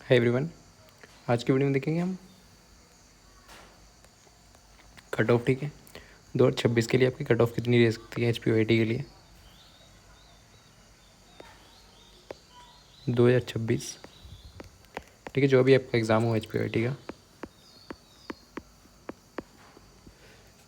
Hi everyone. आज की video में देखेंगे हम कट ऑफ। ठीक है, 2026 के लिए आपकी कट ऑफ कितनी रह सकती है HPOIT के लिए 2026। ठीक है, जो भी आपका एग्ज़ाम हो HPOIT का,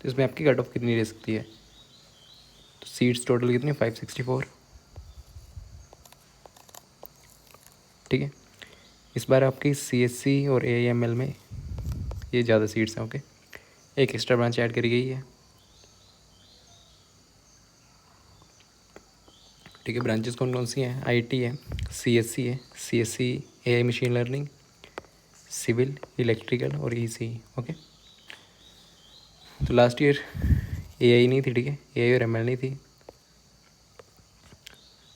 तो इसमें आपकी कट ऑफ कितनी रह सकती है। तो सीट्स टोटल कितनी, 564। ठीक है, इस बार आपकी CSC और AIML में ये ज़्यादा सीट्स हैं। ओके, एक एक्स्ट्रा ब्रांच ऐड करी गई है। ठीक है, ब्रांचेस कौन कौन सी हैं? IT है, CSC है, CSC AI machine learning, civil, electrical और EC। ओके, तो लास्ट ईयर AI नहीं थी। ठीक है, AI और ML नहीं थी।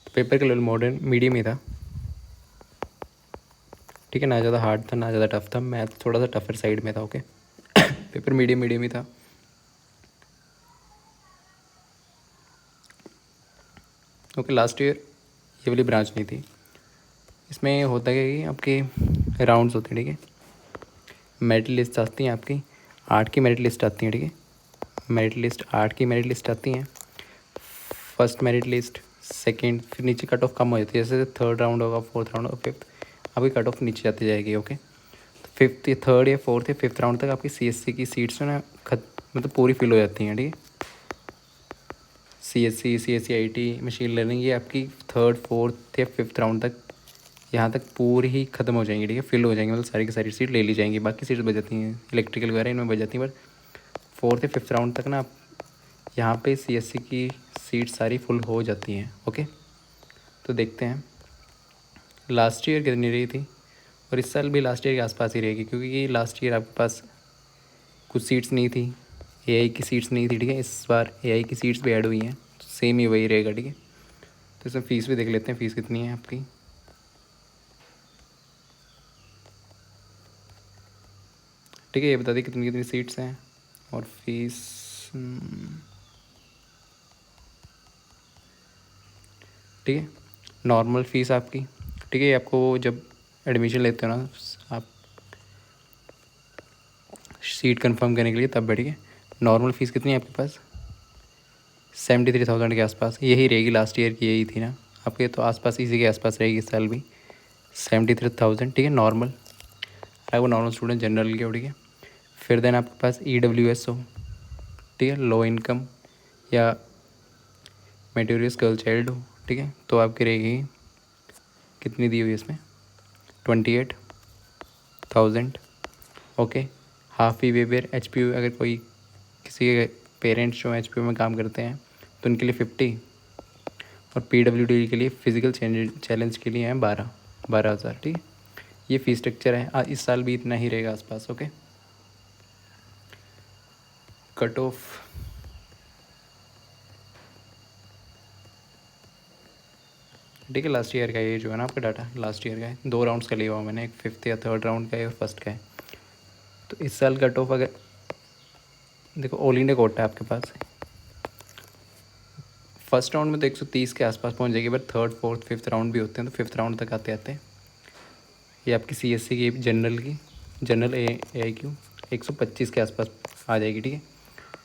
तो पेपर का लेवल मॉडर्न मीडियम ही था। ठीक है, ना ज़्यादा हार्ड था ना ज़्यादा टफ था। मैथ थोड़ा सा टफर साइड में था। ओके पेपर मीडियम मीडियम ही था। ओके, लास्ट ईयर ये वाली ब्रांच नहीं थी। इसमें होता क्या है कि आपके राउंड्स होते हैं। ठीक है, मेरिट लिस्ट आती हैं आपकी 8 की मेरिट लिस्ट आती है। ठीक है, मेरिट लिस्ट 8 की मेरिट लिस्ट आती हैं। फर्स्ट मेरिट लिस्ट, सेकंड, फिर नीचे कट ऑफ कम हो जाती है। जैसे थर्ड राउंड होगा, फोर्थ राउंड होगा, फिफ्थ, आपकी कट ऑफ नीचे जाती जाएगी। ओके, तो फिफ्थ या थर्ड या फोर्थ या फिफ्थ राउंड तक आपकी CSC की सीट्स ना मतलब पूरी फिल हो जाती हैं। ठीक है, CSC, CSC IT machine learning ये आपकी थर्ड फोर्थ या फिफ्थ राउंड तक यहाँ तक पूरी ही ख़त्म हो जाएंगी। ठीक है, फिल हो जाएंगी, मतलब सारी की सारी सीट ले ली जाएंगी। बाकी सीट्स बच जाती हैं इलेक्ट्रिकल वगैरह, इनमें बच जाती हैं। बट फोर्थ या फिफ्थ राउंड तक ना आप यहाँ पे CSC की सीट सारी फुल हो जाती हैं। ओके, तो देखते हैं लास्ट ईयर कितनी रही थी और इस साल भी लास्ट ईयर के आसपास ही रहेगी, क्योंकि लास्ट ईयर आपके पास कुछ सीट्स नहीं थी, AI की सीट्स नहीं थी। ठीक है, इस बार AI की सीट्स भी ऐड हुई हैं, तो सेम ही वही रहेगा। ठीक है, तो इसमें फ़ीस भी देख लेते हैं, फ़ीस कितनी है आपकी। ठीक है, ये बता दी कितनी कितनी सीट्स हैं और फीस। ठीक है, नॉर्मल फ़ीस आपकी। ठीक है, आपको जब एडमिशन लेते हो ना आप सीट कंफर्म करने के लिए तब बैठिए। नॉर्मल फ़ीस कितनी है आपके पास? 73,000 के आसपास यही रहेगी। लास्ट ईयर की यही थी ना आपके, तो आसपास इसी के आसपास रहेगी इस साल भी 73,000। ठीक है, नॉर्मल है वो, नॉर्मल स्टूडेंट जनरल के। ठीक है, फिर देन आपके पास EWS हो, ठीक है, लो इनकम या मेटेरियल्स गर्ल चाइल्ड हो। ठीक है, तो आपकी रहेगी कितनी दी हुई है इसमें, 28,000। Okay, half fee waiver HPO, अगर कोई किसी के पेरेंट्स जो HPO में काम करते हैं तो उनके लिए 50, और PWD के लिए फिज़िकल चैलेंज के लिए हैं 12,000। ठीक है, ये फ़ीस स्ट्रक्चर है। इस साल भी इतना ही रहेगा आसपास। ओके, कट ऑफ ठीक है, लास्ट ईयर का ये जो है ना आपका डाटा लास्ट ईयर का है। 2 राउंड्स का लिया हुआ मैंने, एक फिफ्थ या थर्ड राउंड का है और फर्स्ट का है। तो इस साल कट ऑफ अगर देखो, ऑल इंडिया कोटा है आपके पास। फर्स्ट राउंड में तो 130 के आसपास पहुंच जाएगी, but third fourth fifth round भी होते हैं, तो फिफ्थ राउंड तक आते आते ये आपकी CSC की जनरल की जनरल AIQ 125 के आसपास आ जाएगी। ठीक है,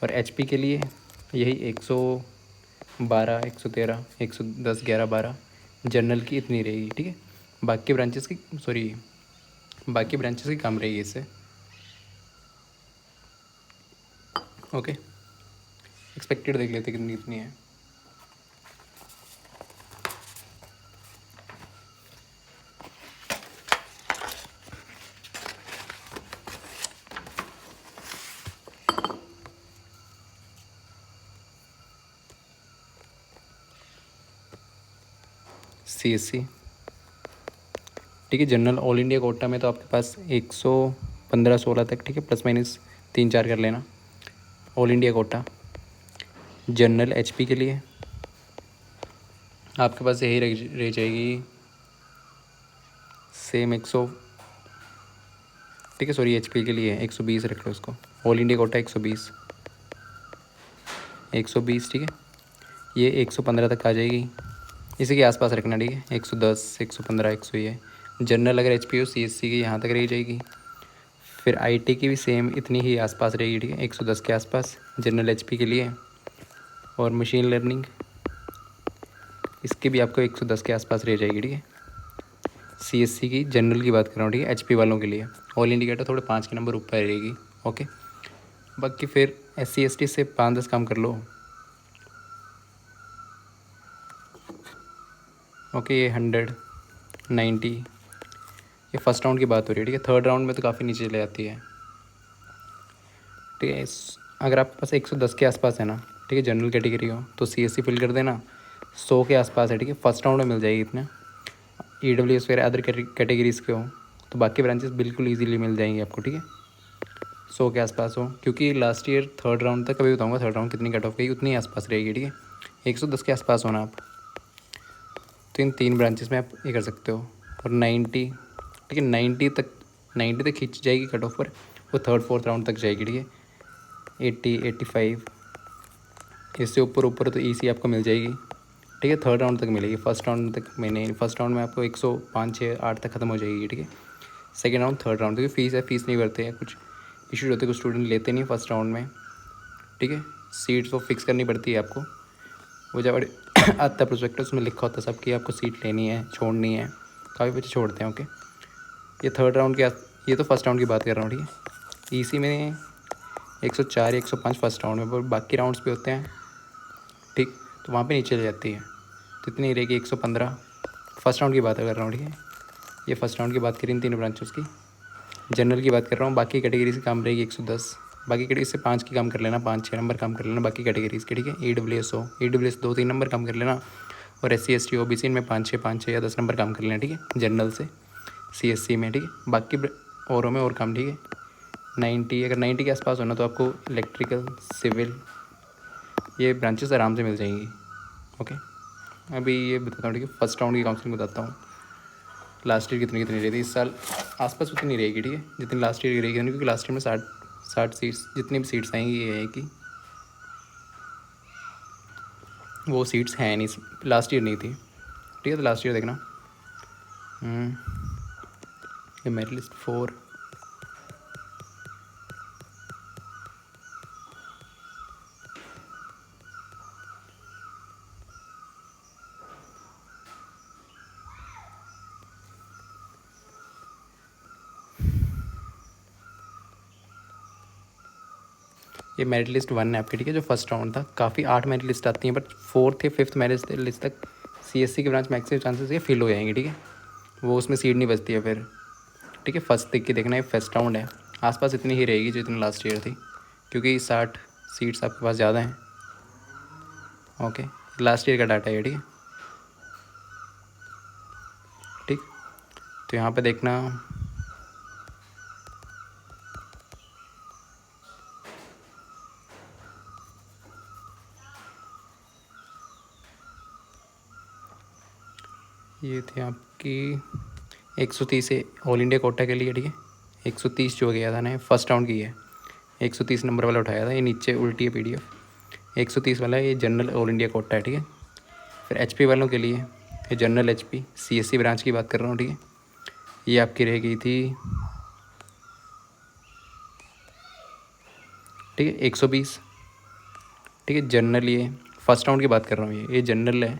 और HP के लिए यही 112, 113, 110, 11, 12 जनरल की इतनी रहेगी। ठीक है, बाकी ब्रांचेस की बाकी ब्रांचेस की कम रहेगी इससे। ओके, एक्सपेक्टेड देख लेते कितनी कितनी है। CSC ठीक है, जनरल ऑल इंडिया कोटा में तो आपके पास 115-16 तक। ठीक है, प्लस माइनस 3-4 कर लेना। All India quota general HP के लिए आपके पास यही रह जाएगी सेम 100। ठीक है, सॉरी, HP के लिए 120 रख लो इसको। All India quota 120, 120। ठीक है, ये 115 तक आ जाएगी, इसी के आसपास रखना। ठीक है, 110, 115, 100 ये जनरल अगर एचपी हो सीएससी की यहाँ तक रह जाएगी। फिर आईटी की भी सेम इतनी ही आसपास रहेगी, ठीक है, 110 के आसपास जनरल एचपी के लिए। और मशीन लर्निंग इसकी भी आपको 110 के आसपास रह जाएगी, ठीक है। सीएससी की जनरल की बात कर रहा हूँ, ठीक है, एचपी वालों के लिए। ऑल इंडिकेटर थोड़े 5 के नंबर ऊपर रहेगी, ओके। बाकी फिर SC ST से 5-10 काम कर लो, ओके। ये 100, 90, ये फर्स्ट राउंड की बात हो रही है, ठीक है। थर्ड राउंड में तो काफ़ी नीचे चले जाती है, ठीक है। अगर आपके पास 110 के आसपास है ना, ठीक है, जनरल कैटेगरी हो तो CSC फिल कर देना। 100 के आसपास है, ठीक है, फर्स्ट राउंड में मिल जाएगी इतना। EWS वगैरह अदर कैटेगरीज़ के हो तो बाकी ब्रांचेस बिल्कुल ईजीली मिल जाएंगी आपको, ठीक है। 100 के आसपास हो, क्योंकि लास्ट ईयर थर्ड राउंड तक कभी बताऊँगा थर्ड राउंड कितनी कट ऑफ गई, उतनी आसपास रहेगी, ठीक है। 110 के आसपास होना आप, तो इन 3 ब्रांचेस में आप ये कर सकते हो। और 90, ठीक है, 90 तक खींच जाएगी कट ऑफ पर, वो थर्ड फोर्थ राउंड तक जाएगी, ठीक है। 80, 85, इससे ऊपर ऊपर तो ईसी आपको मिल जाएगी, ठीक है। थर्ड राउंड तक मिलेगी, फर्स्ट राउंड तक मैंने फर्स्ट राउंड में आपको 105, 6, 8 तक ख़त्म हो जाएगी, ठीक है। सेकेंड राउंड थर्ड राउंड, क्योंकि फीस है, फीस नहीं भरते हैं, कुछ इशूज़ होते हैं, कुछ स्टूडेंट लेते नहीं फर्स्ट राउंड में, ठीक है। सीट्स वो फिक्स करनी पड़ती है आपको, वो जब आता है प्रोस्पेक्टस में लिखा होता है सब कि आपको सीट लेनी है, छोड़नी है, काफ़ी बच्चे छोड़ते हैं, ओके। ये थर्ड राउंड के ये तो फर्स्ट राउंड की बात कर रहा हूँ, ठीक है। ईसी में 104 या 105 फर्स्ट राउंड में, पर बाकी राउंड्स पे होते हैं, ठीक, तो वहाँ पे नीचे चली जाती है, तो इतनी रहेगी 115। फर्स्ट राउंड की बात कर रहा हूँ, ठीक है। ये फर्स्ट राउंड की बात करी इन 3 ब्रांचेस की। जनरल की बात कर रहा हूँ, बाकी कैटेगरी से काम रहेगी 110। बाकी कैटेगरी से 5 की काम कर लेना, 5-6 नंबर काम कर लेना बाकी कैटेगरीज़ के, ठीक है। EWS हो, EWS 2-3 नंबर काम कर लेना। और SC ST OBC इनमें 5-6 या 10 नंबर काम कर लेना, ठीक है, जनरल से CSC में, ठीक है। बाकी औरों में और काम, ठीक है। 90, अगर 90 के आसपास होना तो आपको इलेक्ट्रिकल, सिविल, ये ब्रांचेस आराम से मिल जाएंगी, ओके। अभी ये बताता हूँ, ठीक है, फर्स्ट राउंड की काउंसलिंग बताता हूँ। लास्ट ईयर कितनी कितनी रही थी, इस साल आसपास उतनी रहेगी, ठीक है, जितनी लास्ट ईयर की रहेगी, क्योंकि लास्ट ईयर में 60 सीट्स, जितनी भी सीट्स आएंगी ये है कि वो सीट्स हैं नहीं, लास्ट ईयर नहीं थी, ठीक है। तो लास्ट ईयर देखना, ये मेरिट लिस्ट 4, ये मेरिट लिस्ट 1 है आपकी, ठीक है, जो फर्स्ट राउंड था। काफ़ी 8 मेरिट लिस्ट आती हैं, बट 4th या 5th मेरिट लिस्ट तक CSC की ब्रांच मैक्सिमम चांसेस ये फिल हो जाएंगी, ठीक है, वो उसमें सीट नहीं बचती है फिर, ठीक है। फर्स्ट देख के देखना, ये फर्स्ट राउंड है, आसपास इतनी ही रहेगी जो इतनी लास्ट ईयर थी, क्योंकि 60 सीट्स आपके पास ज़्यादा हैं, ओके। लास्ट ईयर का डाटा है, ठीक है, ठीक। तो यहाँ पे देखना, ये थी आपकी 130 है ऑल इंडिया कोटा के लिए, ठीक है। 130 जो गया था ना, फर्स्ट राउंड की है, 130 नंबर वाला उठाया था, ये नीचे उल्टी है PDF। 130 वाला ये जनरल ऑल इंडिया कोटा है, ठीक है। फिर HP वालों के लिए ये जनरल HP CSC ब्रांच की बात कर रहा हूँ, ठीक है। ये आपकी रह गई थी, ठीक है, 120, ठीक है। जनरल ये फर्स्ट राउंड की बात कर रहा हूँ, ये जनरल है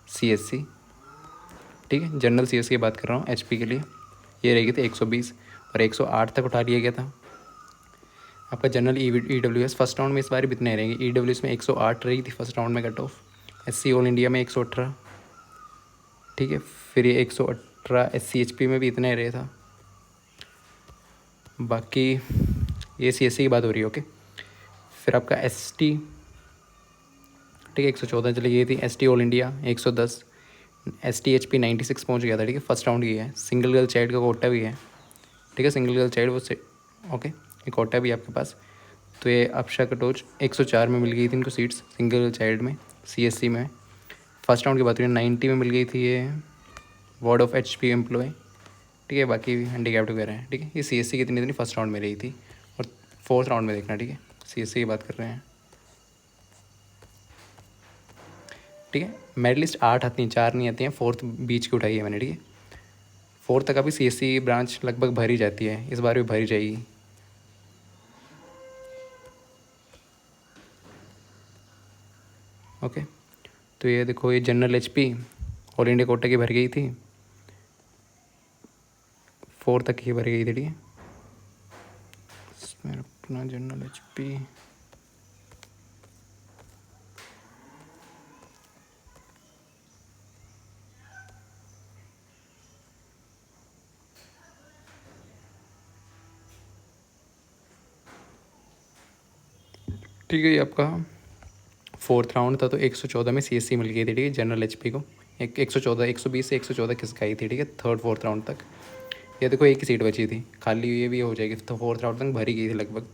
CSC, ठीक है। जनरल CSC की बात कर रहा हूँ HP के लिए, ये रहेगी थी 120, और 108 तक उठा लिया गया था आपका जनरल EWS। फर्स्ट राउंड में इस बार कितने रहेंगे, EWS में 108 रही थी फर्स्ट राउंड में cut off, SC all India में 118, ठीक है। फिर ये 118 SC HP में भी इतना ही रहा था। बाकी ये CSC की बात हो रही है, ओके। फिर आपका ST, ठीक है, 114 चली गई थी। ST all India 110, ST HP 96 पहुँच गया था, ठीक है, फर्स्ट राउंड की है। सिंगल गर्ल चाइल्ड का कोटा भी है, ठीक है, सिंगल गर्ल चाइल्ड वो से, ओके, एक कोटा भी है आपके पास। तो ये अक्षरा कटोच 104 में मिल गई थी इनको सीट्स सिंगल गर्ल चाइल्ड में CSC में। फर्स्ट राउंड की बात करें 90 में मिल गई थी ये वार्ड ऑफ HP एम्प्लॉय, ठीक है। बाकी हैंडीकैप्ड वगैरह है, ठीक है। ये CSC कितनी थी फर्स्ट राउंड में रही थी, और फोर्थ राउंड में देखना, ठीक है, CSC की बात कर रहे हैं, ठीक है। मेरिट लिस्ट 8 आती हैं, 4 नहीं आती हैं, फोर्थ बीच की उठाई है मैंने, ठीक है। 4 तक अभी CSC ब्रांच लगभग भरी जाती है, इस बार भी भरी जाएगी। ओके, तो ये देखो, ये general HP all India quota की भर गई थी, 4 तक ही भर गई थी, ठीक है। इसमें अपना जनरल HP ठीक है। ये आपका 4th राउंड था, तो 114 में CSC मिल गई थी, ठीक है, जनरल HP को। 114, 120 से 114 खिसकाई थी, ठीक है, 3rd 4th राउंड तक। ये देखो, एक ही सीट बची थी खाली, ये भी हो जाएगी, तो 4th राउंड तक भरी गई थी लगभग,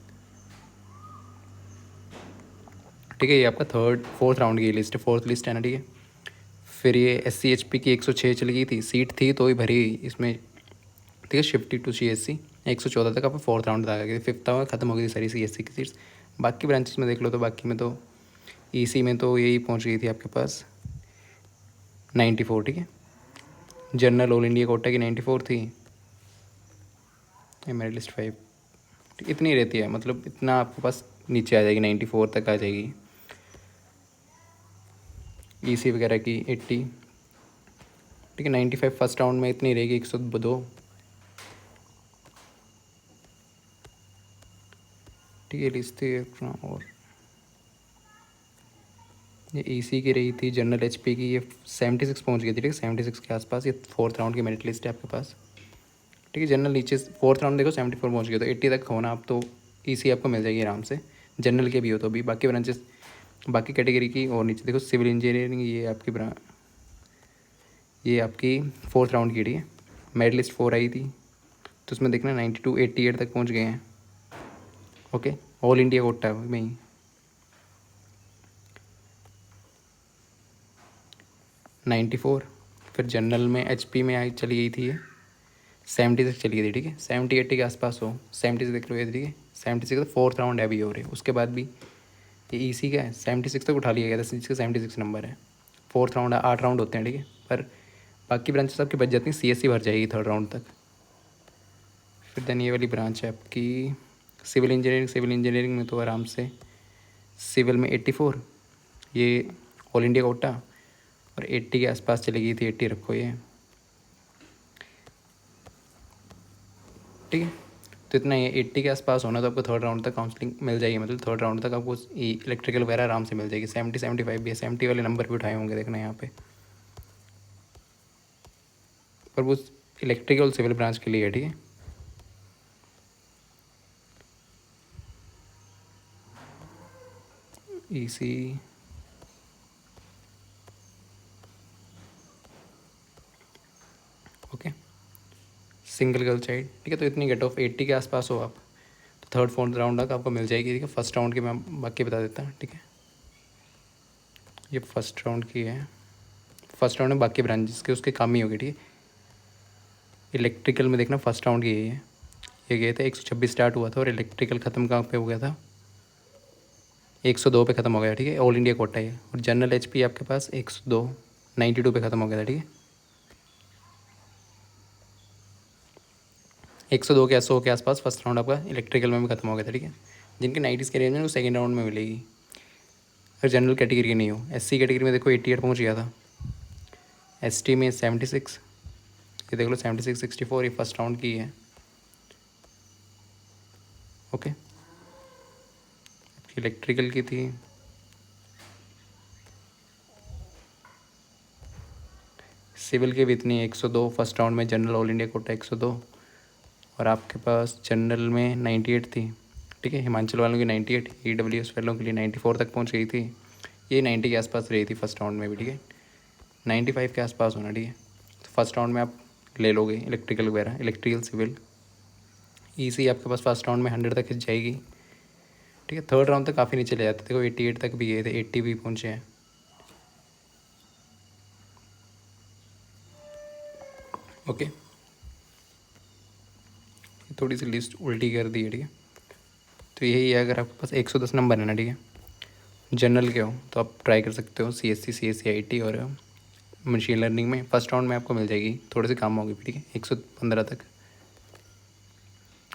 ठीक है। ये आपका 4th राउंड की लिस्ट है, 4th लिस्ट है ना, ठीक है। फिर ये SC HP की 106 चली गई थी, सीट थी तो ही भरी गई इसमें, ठीक है। शिफ्टी टू CSC 114 तक आपका 4th राउंड तक आ गई, 5th में खत्म हो गई थी सारी CSC की सीट्स। बाकी ब्रांचेस में देख लो, तो बाकी में तो EC में तो यही पहुंच गई थी आपके पास 94, ठीक है। जनरल ऑल इंडिया कोटा की 94 थी, ये मेरिट लिस्ट 5, इतनी रहती है, मतलब इतना आपके पास नीचे आ जाएगी, 94 तक आ जाएगी। EC वगैरह की 80, ठीक है। 95 फर्स्ट राउंड में इतनी रहेगी, 102, ठीक है। लिस्ट थी अपना, और ये EC की रही थी, जनरल HP की ये 76 पहुंच गई थी, ठीक है, 76 के आसपास। ये 4th राउंड की मेरिट लिस्ट है आपके पास, ठीक है। जनरल नीचे 4th राउंड देखो 74 पहुंच गया, तो 80 तक होना आप तो EC आपको मिल जाएगी आराम से, जनरल के भी हो तो भी। बाकी ब्रांचेस, बाकी कैटेगरी की, और नीचे देखो सिविल इंजीनियरिंग, ये आपकी 4th राउंड की, ठीक है। मेरिट लिस्ट 4 आई थी, तो उसमें देखना 92 88 तक पहुँच गए हैं, ओके। ऑल इंडिया कोटा में ही 94। फिर जनरल में HP में आई चली गई थी ये 70 तक चली गई थी, ठीक है। 70 80 के आसपास हो, 70 से देख लो ये, ठीक है। 76 तो 4th राउंड है अभी हो रही है, उसके बाद भी ये EC का है, 76 तक उठा लिया गया था, जिसका 76 नंबर है। 4th राउंड है, 8 राउंड होते हैं, ठीक है। पर बाकी ब्रांचेस आपकी बच जाती हैं, CSC भर जाएगी 3rd राउंड तक। फिर देन ये वाली ब्रांच है आपकी सिविल इंजीनियरिंग। सिविल इंजीनियरिंग में तो आराम से सिविल में 84, ये ऑल इंडिया कोटा, और 80 के आसपास चली गई थी, 80 रखो ये, ठीक है। तो इतना ही, 80 के आसपास होना तो आपको 3rd राउंड तक काउंसलिंग मिल जाएगी, मतलब 3rd राउंड तक आपको इलेक्ट्रिकल वगैरह आराम से मिल जाएगी। 70 75 भी है, 70 वाले नंबर भी उठाए होंगे, देखना यहाँ पे। पर वो इलेक्ट्रिकल सिविल ब्रांच के लिए है, ठीक है। EC okay, single girl child, ठीक है। तो इतनी गेट ऑफ 80 के आसपास हो आप, तो 3rd 4th राउंड तक आपको मिल जाएगी, ठीक है। फर्स्ट राउंड की मैं बाकी बता देता हूँ, ठीक है। ये फर्स्ट राउंड की है, फर्स्ट राउंड में बाकी ब्रांचेस के उसके काम ही होगी, ठीक है। इलेक्ट्रिकल में देखना फर्स्ट राउंड की यही है, ये गए थे 126 स्टार्ट हुआ था, और इलेक्ट्रिकल ख़त्म कहाँ पे हो गया था, 102 पे ख़त्म हो गया, ठीक है। ऑल इंडिया कोटा है, और जनरल HP आपके पास 102 92 पे ख़त्म हो गया था, ठीक है। 102 के 100 के आसपास फर्स्ट राउंड आपका इलेक्ट्रिकल में भी खत्म हो गया था, ठीक है। जिनके 90s के रेंज में वो सेकंड राउंड में मिलेगी, अगर जनरल कैटेगरी की नहीं हो। SC कैटेगरी में देखो 88 पहुंच गया था, ST में 76, ये देख लो 76 64, ये फर्स्ट राउंड की है, ओके। इलेक्ट्रिकल की थी सिविल के भी इतनी 102 फर्स्ट राउंड में, जनरल ऑल इंडिया कोटा 102, और आपके पास जनरल में 98 थी, ठीक है। हिमाचल वालों की 98, EWS वालों के लिए 94 तक पहुंच गई थी, ये 90 के आसपास रही थी फर्स्ट राउंड में भी, ठीक है। 95 के आसपास होना, ठीक है। तो फर्स्ट राउंड में आप ले लोगे इलेक्ट्रिकल वगैरह, इलेक्ट्रिकल सिविल। EC आपके पास फर्स्ट राउंड में 100 तक खिंच जाएगी, ठीक है। 3rd राउंड तक काफ़ी नीचे ले जाते थे, 88 तक भी गए थे, 80 भी पहुँचे हैं, ओके। थोड़ी सी लिस्ट उल्टी कर दी है, ठीक है। तो यही है, अगर आपके पास 110 नंबर है ना, ठीक है, जनरल के हो, तो आप ट्राई कर सकते हो CSC CSC IT और मशीन लर्निंग में फर्स्ट राउंड में आपको मिल जाएगी, थोड़ी सी कम होगी, ठीक है, 115 तक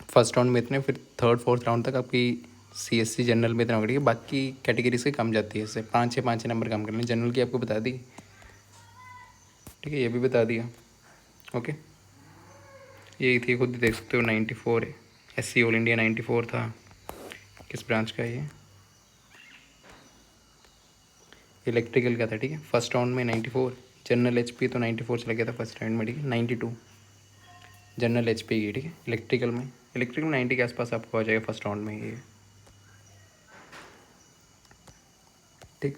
फर्स्ट राउंड में इतने, फिर थर्ड फोर्थ राउंड तक आपकी CSC जनरल में इतना होगा, ठीक है। बाकी कैटेगरी से कम जाती है, इससे 5-6 नंबर कम करने। जनरल की आपको बता दी, ठीक है, ये भी बता दिया। ओके, यही थी, खुद देख सकते हो 94 है। SC ऑल इंडिया 94 था। किस ब्रांच का है ये? इलेक्ट्रिकल का था, ठीक है। फर्स्ट राउंड में 94, जनरल HP तो 94 चला गया था फर्स्ट राउंड में, ठीक है। 92 जनरल HP की, ठीक है। इलेक्ट्रिकल में 90 के आसपास आपको आ जाएगा फर्स्ट राउंड में ये, ठीक।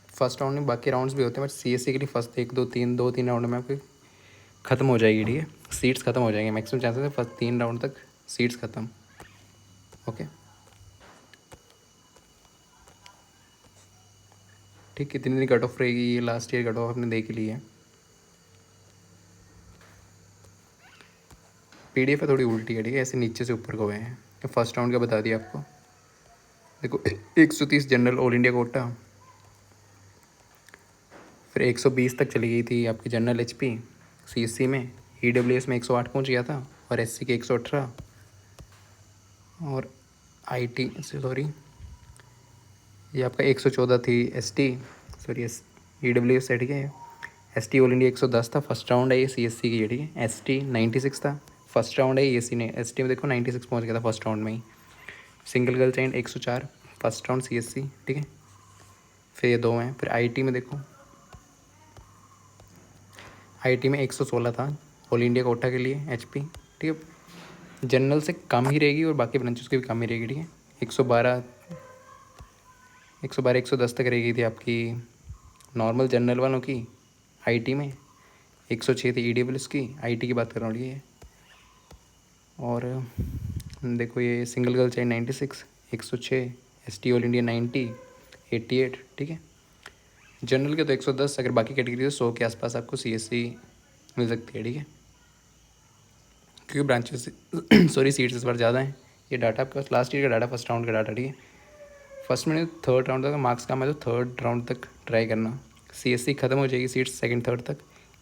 फर्स्ट राउंड में बाकी राउंड्स भी होते हैं, बट CSC के लिए फर्स्ट 1-2-3 राउंड में आपकी ख़त्म हो जाएगी, ठीक है। सीट्स ख़त्म हो जाएंगे, मैक्सिमम चांसेस है फर्स्ट 3 राउंड तक सीट्स ख़त्म। ओके, ठीक। कितनी दिन कट ऑफ रहेगी ये? लास्ट ईयर कट ऑफ आपने देख ली है। PDF है थोड़ी उल्टी है, ठीक है, ऐसे नीचे से ऊपर को गए हैं। फर्स्ट राउंड का बता दिया आपको। देखो 130 जनरल ऑल इंडिया कोटा, फिर 120 तक चली गई थी आपकी जनरल HP CSC में। EWS में 108 पहुंच गया था, और SC के 118, और IT से सॉरी ये आपका 114 थी ST, सॉरी EWS है, ठीक है। ST ऑल इंडिया 110 था, फर्स्ट राउंड है ये CSC की, ठीक है। ST 96 था, फर्स्ट राउंड है ये SC ने। ST में देखो 96 पहुंच गया था फर्स्ट राउंड में ही। Single girl child 104 first round CSC, ठीक है। फिर ये 2 हैं। फिर IT में देखो, IT में 116 था ऑल इंडिया कोटा के लिए HP, ठीक है। जनरल से कम ही रहेगी और बाकी ब्रांचेस की भी कम ही रहेगी, ठीक है। 112 110 तक रहेगी थी आपकी नॉर्मल जनरल वालों की। IT में 106 थी EWS की, IT की बात कर रहा हूँ, ठीक है। और देखो ये single girl child 96, 106, ST all India 90, 88, ठीक है। जनरल के तो 110, अगर बाकी कैटेगरी से 100 के आसपास आपको CSC मिल सकती है, ठीक है। क्योंकि ब्रांचेस सॉरी सीट्स इस बार ज़्यादा हैं। ये डाटा आपका लास्ट ईयर का डाटा, फर्स्ट राउंड का डाटा, ठीक है। फर्स्ट में थर्ड राउंड तक मार्क्स कम है तो थर्ड राउंड तक ट्राई करना। CSC ख़त्म हो जाएगी सीट्स सेकंड थर्ड तक,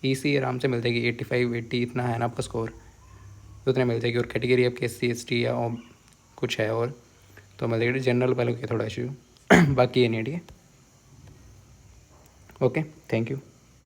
EC आराम से मिल जाएगी 85-80 इतना है ना आपका स्कोर, तो उतने मिल जाएगी। और कैटेगरी आपकी SC ST या और कुछ है और तो मिल जाएगी। जनरल वालों के थोड़ा इशू बाकी ये नहीं है, ठीक है। Okay, thank you.